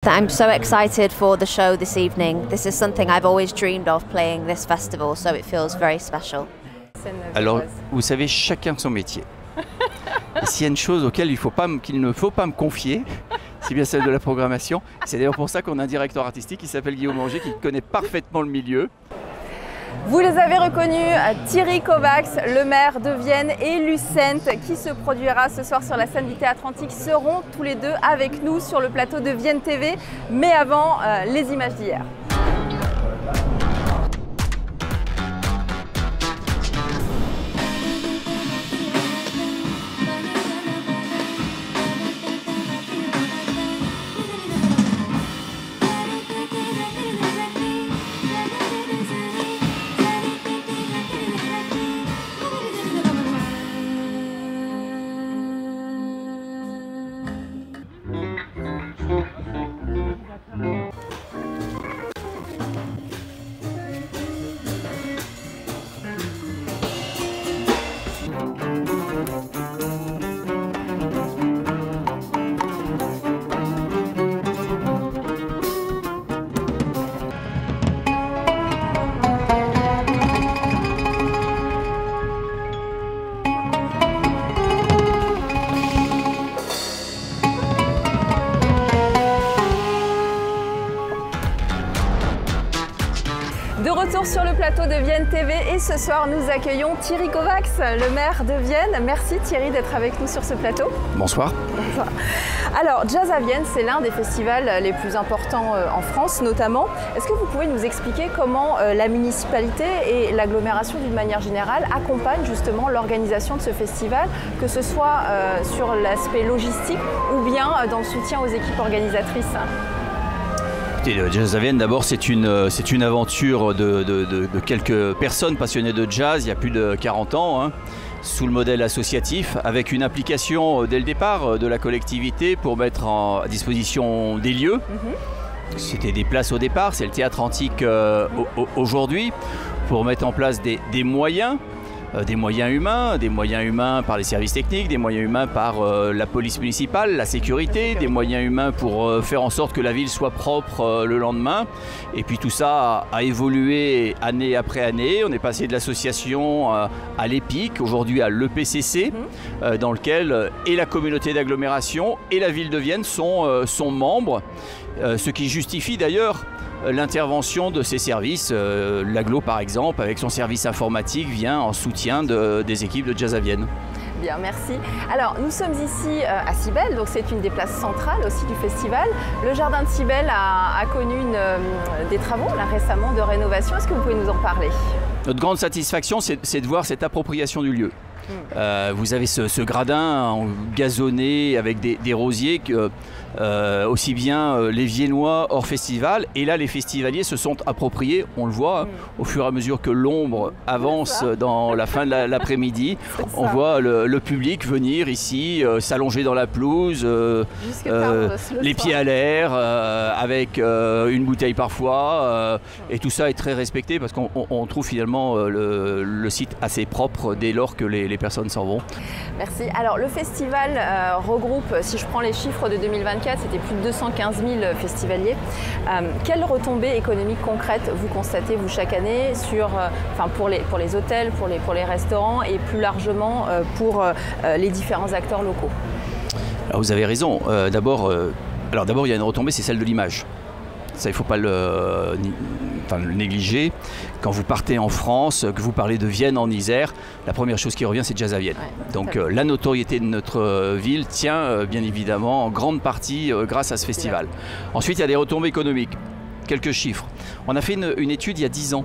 that I'm so excited for the show this evening. This is something I've always dreamed of, playing this festival, so it feels very special. Alors, vous savez, chacun son métier. Et s'il y a une chose qu'il ne faut pas me confier, c'est bien celle de la programmation. C'est d'ailleurs pour ça qu'on a un directeur artistique qui s'appelle Guillaume Angers, qui connaît parfaitement le milieu. Vous les avez reconnus, Thierry Kovacs, le maire de Vienne, et Lucent, qui se produira ce soir sur la scène du Théâtre Antique, seront tous les deux avec nous sur le plateau de Vienne TV. Mais avant, les images d'hier. De retour sur le plateau de Vienne TV et ce soir nous accueillons Thierry Kovacs, le maire de Vienne. Merci Thierry d'être avec nous sur ce plateau. Bonsoir. Bonsoir. Alors Jazz à Vienne, c'est l'un des festivals les plus importants en France notamment. Est-ce que vous pouvez nous expliquer comment la municipalité et l'agglomération d'une manière générale accompagnent justement l'organisation de ce festival, que ce soit sur l'aspect logistique ou bien dans le soutien aux équipes organisatrices? Jazz à Vienne, d'abord, c'est une aventure de quelques personnes passionnées de jazz, il y a plus de 40 ans, hein, sous le modèle associatif, avec une application dès le départ de la collectivité pour mettre à disposition des lieux. C'était des places au départ, c'est le Théâtre Antique aujourd'hui, pour mettre en place des moyens. Des moyens humains par les services techniques, des moyens humains par la police municipale, la sécurité, des moyens humains pour faire en sorte que la ville soit propre le lendemain. Et puis tout ça a évolué année après année. On est passé de l'association à l'EPIC, aujourd'hui à l'EPCC, dans lequel et la communauté d'agglomération et la ville de Vienne sont membres, ce qui justifie d'ailleurs l'intervention de ces services. L'agglo par exemple, avec son service informatique, vient en soutien des équipes de Jazz à Vienne. Bien, merci. Alors, nous sommes ici à Cybèle, donc c'est une des places centrales aussi du festival. Le jardin de Cybèle a connu des travaux là, récemment de rénovation. Est-ce que vous pouvez nous en parler? Notre grande satisfaction, c'est de voir cette appropriation du lieu. Vous avez ce gradin gazonné avec des rosiers, aussi bien les Viennois hors festival. Et là, les festivaliers se sont appropriés, on le voit, au fur et à mesure que l'ombre avance dans la fin de l'après-midi. On voit le public venir ici, s'allonger dans la pelouse, les pieds à l'air, avec une bouteille parfois. Et tout ça est très respecté parce qu'on trouve finalement le site assez propre dès lors que les personnes s'en vont. Merci. Alors le festival regroupe, si je prends les chiffres de 2024, c'était plus de 215 000 festivaliers. Quelles retombées économiques concrètes vous constatez vous chaque année pour les hôtels, pour les restaurants et plus largement pour les différents acteurs locaux? Alors vous avez raison. D'abord, il y a une retombée, c'est celle de l'image. Ça, il ne faut pas le négliger. Quand vous partez en France, que vous parlez de Vienne en Isère, la première chose qui revient, c'est Jazz à Vienne. Ouais, donc la notoriété de notre ville tient bien évidemment en grande partie grâce à ce festival. Ensuite, il y a des retombées économiques. Quelques chiffres. On a fait une étude il y a 10 ans.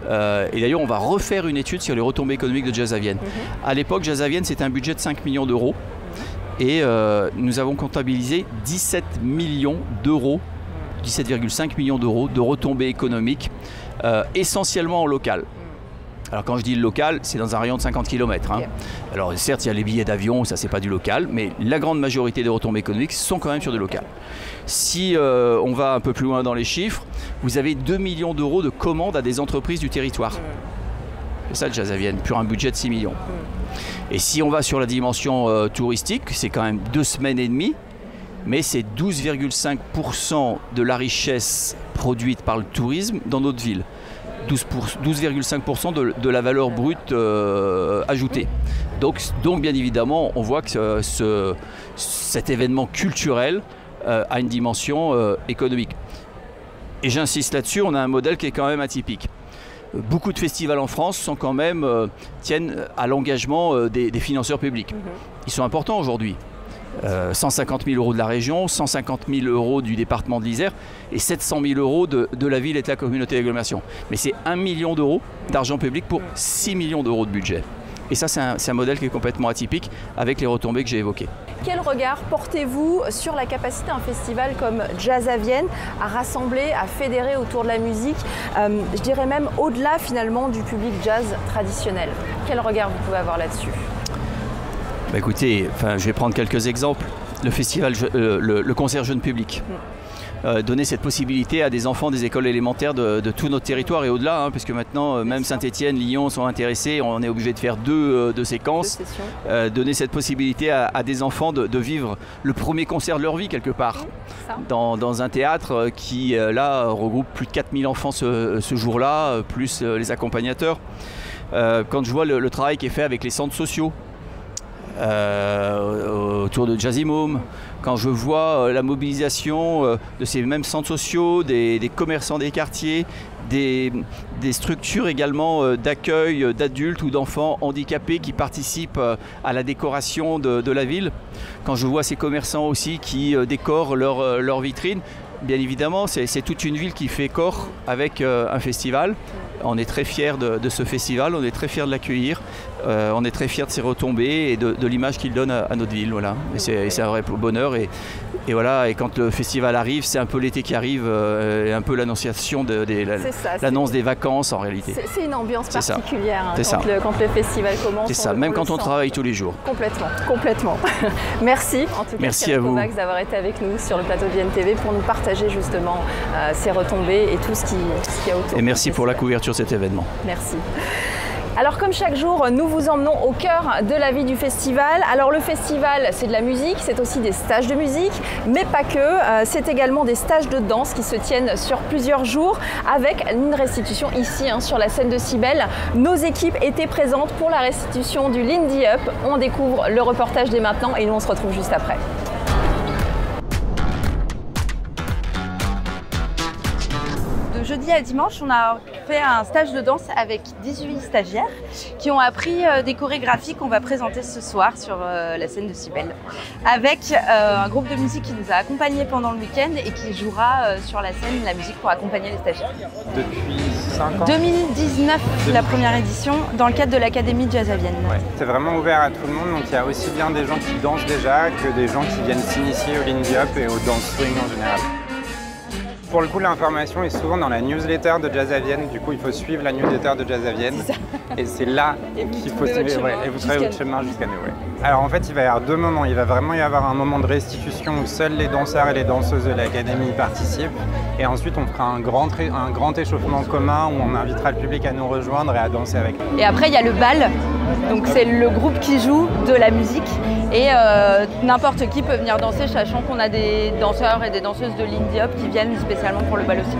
Et d'ailleurs, on va refaire une étude sur les retombées économiques de Jazz à Vienne. À l'époque, Jazz à Vienne, c'était un budget de 5 millions d'euros. Et nous avons comptabilisé 17 millions d'euros 17,5 millions d'euros de retombées économiques, essentiellement en local. Alors quand je dis le local, c'est dans un rayon de 50 km. Hein. Okay. Alors certes, il y a les billets d'avion, ça c'est pas du local, mais la grande majorité des retombées économiques sont quand même sur du local. Si on va un peu plus loin dans les chiffres, vous avez 2 millions d'euros de commandes à des entreprises du territoire. C'est ça le Jazz à Vienne, pour un budget de 6 millions. Et si on va sur la dimension touristique, c'est quand même 2 semaines et demie. mais c'est 12,5% de la richesse produite par le tourisme dans notre ville. 12,5% de la valeur brute ajoutée. Donc bien évidemment, on voit que cet événement culturel a une dimension économique. Et j'insiste là-dessus, on a un modèle qui est quand même atypique. Beaucoup de festivals en France tiennent à l'engagement des financeurs publics. Ils sont importants aujourd'hui. 150 000 € de la région, 150 000 € du département de l'Isère et 700 000 € de la ville et de la communauté d'agglomération. Mais c'est 1 million d'euros d'argent public pour 6 millions d'euros de budget. Et ça, c'est un modèle qui est complètement atypique avec les retombées que j'ai évoquées. Quel regard portez-vous sur la capacité d'un festival comme Jazz à Vienne à rassembler, à fédérer autour de la musique, je dirais même au-delà finalement du public jazz traditionnel? Quel regard vous pouvez avoir là-dessus? Bah écoutez, je vais prendre quelques exemples. Le festival, le concert jeune public. Donner cette possibilité à des enfants des écoles élémentaires de tout notre territoire et au-delà, puisque maintenant même Saint-Étienne, Lyon sont intéressés, on est obligé de faire deux séquences. Donner cette possibilité à des enfants de vivre le premier concert de leur vie quelque part, dans un théâtre qui là regroupe plus de 4000 enfants ce jour-là, plus les accompagnateurs. Quand je vois le travail qui est fait avec les centres sociaux, autour de Jazzimum, quand je vois la mobilisation de ces mêmes centres sociaux, des commerçants des quartiers, des structures également d'accueil d'adultes ou d'enfants handicapés qui participent à la décoration de la ville, quand je vois ces commerçants aussi qui décorent leur vitrine, bien évidemment c'est toute une ville qui fait corps avec un festival. On est très fiers de ce festival, on est très fiers de l'accueillir, on est très fiers de ses retombées et de l'image qu'il donne à notre ville. Voilà. C'est un vrai bonheur et voilà. Et quand le festival arrive, c'est un peu l'été qui arrive, et un peu l'annonciation l'annonce des vacances en réalité. C'est une ambiance particulière quand le festival commence. C'est ça, même quand on travaille tous les jours. Complètement. Merci en tout cas. Merci à vous d'avoir été avec nous sur le plateau de Vienne TV pour nous partager justement ces retombées et tout ce qu'il y a autour. Et merci pour la couverture de cet événement. Merci. Alors comme chaque jour, nous vous emmenons au cœur de la vie du festival. Alors le festival, c'est de la musique, c'est aussi des stages de musique, mais pas que. C'est également des stages de danse qui se tiennent sur plusieurs jours avec une restitution ici sur la scène de Cybèle. Nos équipes étaient présentes pour la restitution du Lindy Up. On découvre le reportage dès maintenant et nous on se retrouve juste après. De jeudi à dimanche, on a fait un stage de danse avec 18 stagiaires qui ont appris des chorégraphies qu'on va présenter ce soir sur la scène de Cybèle avec un groupe de musique qui nous a accompagnés pendant le week-end et qui jouera sur la scène la musique pour accompagner les stagiaires. Depuis 5 ans 2019, la première édition, dans le cadre de l'Académie Jazz à Vienne. Ouais. C'est vraiment ouvert à tout le monde, donc il y a aussi bien des gens qui dansent déjà que des gens qui viennent s'initier au Lindy Hop et au dance swing en général. Pour le coup, l'information est souvent dans la newsletter de Jazz à Vienne. Du coup, il faut suivre la newsletter de Jazz à Vienne. Et c'est là qu'il faut suivre. Et vous ferez votre chemin jusqu'à nous. Ouais. Alors en fait, il va y avoir deux moments. Il va vraiment y avoir un moment de restitution où seuls les danseurs et les danseuses de l'académie y participent. Et ensuite, on fera un grand échauffement commun où on invitera le public à nous rejoindre et à danser avec nous. Et après, il y a le bal. Donc c'est le groupe qui joue de la musique. Et n'importe qui peut venir danser, sachant qu'on a des danseurs et des danseuses de Lindy Hop qui viennent spécialement pour le bal aussi.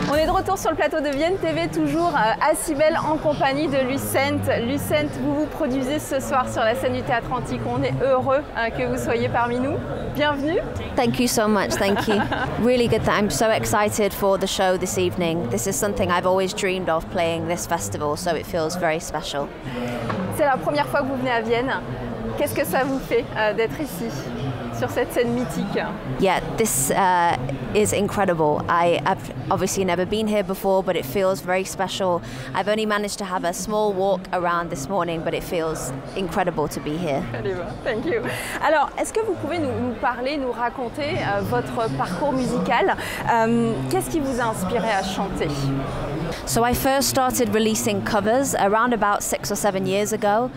On est de retour sur le plateau de Vienne TV, toujours à Cybèle en compagnie de Lucent. Lucent, vous produisez ce soir sur la scène du Théâtre Antique. On est heureux que vous soyez parmi nous. Bienvenue. Thank you so much, thank you. Really good. I'm so excited for the show this evening. This is something I've always dreamed of, playing this festival, so it feels very special. C'est la première fois que vous venez à Vienne. Qu'est-ce que ça vous fait d'être ici, sur cette scène mythique? Yeah, this is incredible. I've obviously never been here before, but it feels very special. I've only managed to have a small walk around this morning, but it feels incredible to be here. Thank you. Alors, est-ce que vous pouvez nous parler, nous raconter votre parcours musical? Qu'est-ce qui vous a inspiré à chanter? So I first started releasing covers around about 6 or 7 years ago.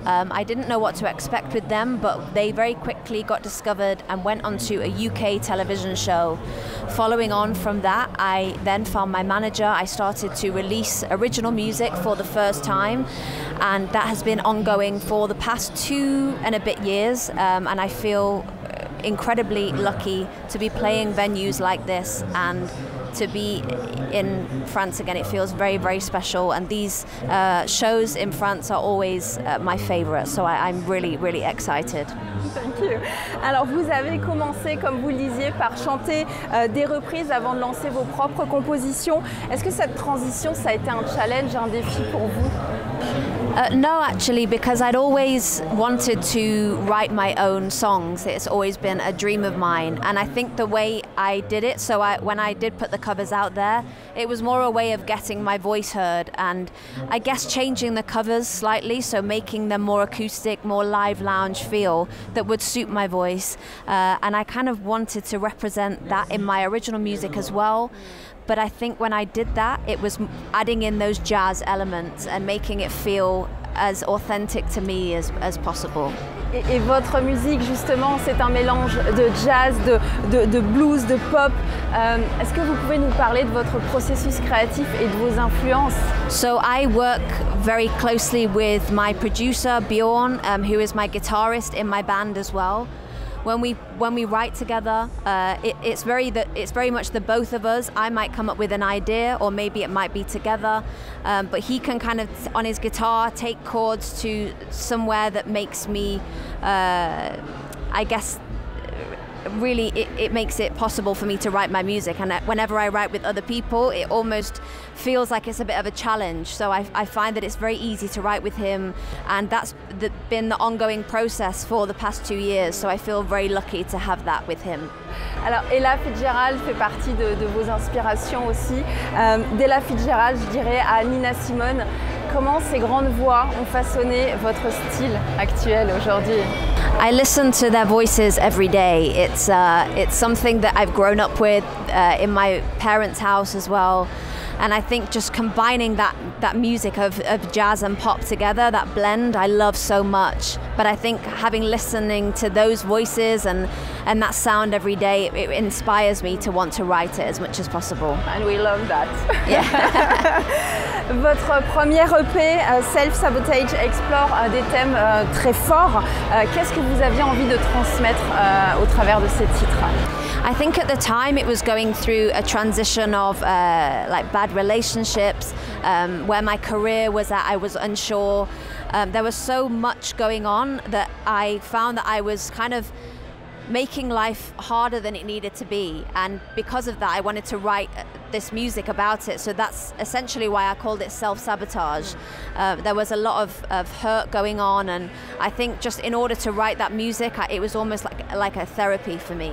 I didn't know what to expect with them, but they very quickly got discovered and went onto a UK television show. Following on from that, I then found my manager. I started to release original music for the first time, and that has been ongoing for the past 2 and a bit years, and I feel incredibly lucky to be playing venues like this and to be in France again. It feels very, very special, and these shows in France are always my favorite, so I'm really, really excited. Thank you. Alors vous avez commencé, comme vous le disiez, par chanter des reprises avant de lancer vos propres compositions. Est-ce que cette transition, ça a été un challenge, un défi pour vous? No, actually, because I'd always wanted to write my own songs. It's always been a dream of mine, and I think the way I did it, so when I did put the covers out there, it was more a way of getting my voice heard, and I guess changing the covers slightly, so making them more acoustic, more live lounge feel that would suit my voice, and I kind of wanted to represent that in my original music as well. But I think when I did that, it was adding in those jazz elements and making it feel as authentic to me as possible. Et votre musique, justement, c'est un mélange de jazz, de blues, de pop. Est-ce que vous pouvez nous parler de votre processus créatif et de vos influences? So I work very closely with my producer, Bjorn, who is my guitarist in my band as well. When we write together, it's very much the both of us. I might come up with an idea, or maybe it might be together, but he can kind of, on his guitar, take chords to somewhere that makes me, I guess, really it makes it possible for me to write my music. And whenever I write with other people, it almost feels like it's a bit of a challenge. So I find that it's very easy to write with him, and that's been the ongoing process for the past 2 years. So I feel very lucky to have that with him. Alors Ella Fitzgerald fait partie de vos inspirations aussi. D'Ella Fitzgerald, je dirais, à Nina Simone, comment ces grandes voix ont façonné votre style actuel aujourd'hui? I listen to their voices every day. It's something that I've grown up with in my parents' house as well. And I think just combining that music of jazz and pop together, that blend, I love so much. But I think listening to those voices and that sound every day, it inspires me to want to write it as much as possible. And we love that. Yeah. Votre premier EP, Self Sabotage, explore des thèmes très forts. Qu'est-ce que vous aviez envie de transmettre au travers de ces titres? I think at the time it was going through a transition of like bad relationships, where my career was at. I was unsure. There was so much going on that I found that I was kind of making life harder than it needed to be, and because of that I wanted to write this music about it. So that's essentially why I called it Self-Sabotage. There was a lot of hurt going on, and I think just in order to write that music, it was almost like a therapy for me.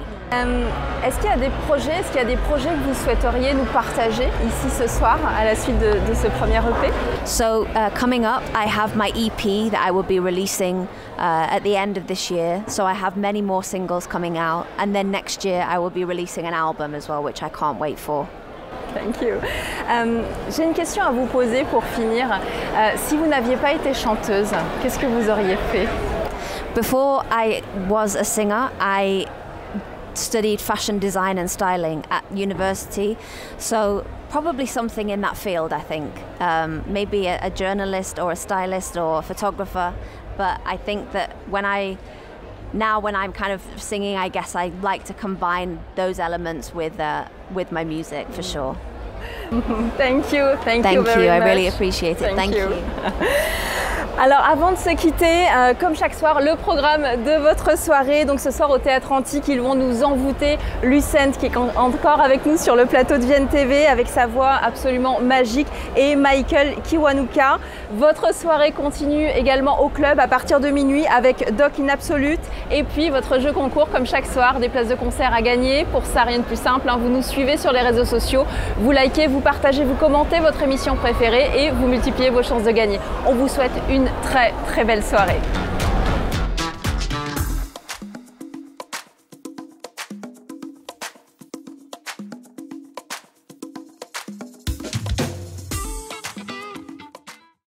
Est-ce qu'il y a des projets, que vous souhaiteriez nous partager ici ce soir à la suite de ce premier EP? So coming up, I have my EP that I will be releasing at the end of this year. So I have many more singles coming out, and then next year I will be releasing an album as well, which I can't wait for. Thank you. J'ai une question à vous poser pour finir. Si vous n'aviez pas été chanteuse, qu'est-ce que vous auriez fait? Before I was a singer, I studied fashion design and styling at university, so probably something in that field, I think. Maybe a journalist or a stylist or a photographer, but I think that when I'm kind of singing, I guess I like to combine those elements with my music for sure. Thank you. Thank you very much. Thank you. I really appreciate it. Thank you. Alors avant de se quitter, comme chaque soir, le programme de votre soirée. Donc ce soir au Théâtre Antique, ils vont nous envoûter Lucent qui est encore avec nous sur le plateau de Vienne TV avec sa voix absolument magique, et Michael Kiwanuka. Votre soirée continue également au club à partir de minuit avec Doc in Absolute, et puis votre jeu concours comme chaque soir, des places de concert à gagner. Pour ça, rien de plus simple, hein, vous nous suivez sur les réseaux sociaux, vous likez, vous partagez, vous commentez votre émission préférée et vous multipliez vos chances de gagner. On vous souhaite une très très belle soirée.